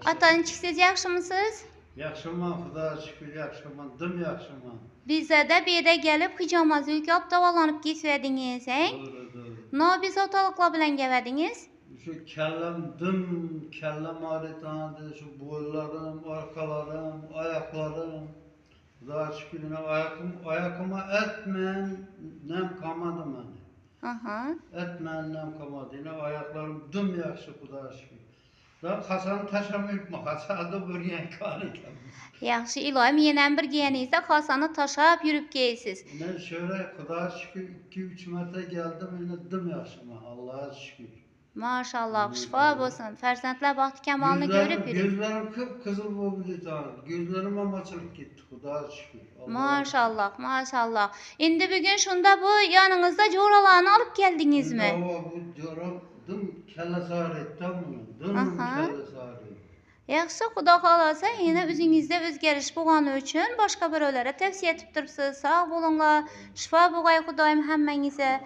Atançık siz yaxşımısınız? Yaxşıman, Xudoga şükür, yaxşıman, dim yaxşıman. Bizde de bir de gelip hicamazı yüküp davalanıp geçirdiniz, he? Doğru. No biz otalıkla bilen geldiniz. Şu kellem dim, kellem ağrıtandı, şu boylarım, arkalarım, ayaklarım. Xudoga şükür, ayakıma etmen, nem kalmadı bende. Aha. Etmen, nem kalmadı. Yine ayaklarım dim yaxşı, Xudoga şükür. Da Hasan'ı taşamayıp mı? Hasan'da bölgen kanıkam. Yaxşı iloyim, yenen bir giyenizde Hasan'ı taşap yürüp geysiz. Ben şöyle Xudoga şükür 2-3 metre geldim, yine dim yaxşıman, Allah'a şükür. Maşallah, şifa olsun. Ferzentler bahtı kemalini görüp yürüp. Gözlerim kıpkızıl oldu canım. Gözlerim amaçılık gitti, Xudoga şükür. Maşallah, maşallah. Şimdi bugün şunda bu yanınızda coralarını alıp geldiniz mi? Bu diyorum, dım kelle sarı, dım Aha. kelle sarı. Yaxşı, Xudo xolasa yine özünüzde özgeriş bolğanı üçün başqa birölere tavsiye etip turibsiz. Sağ bolunglar. Şifa bolğay Xudoyim hammangizga.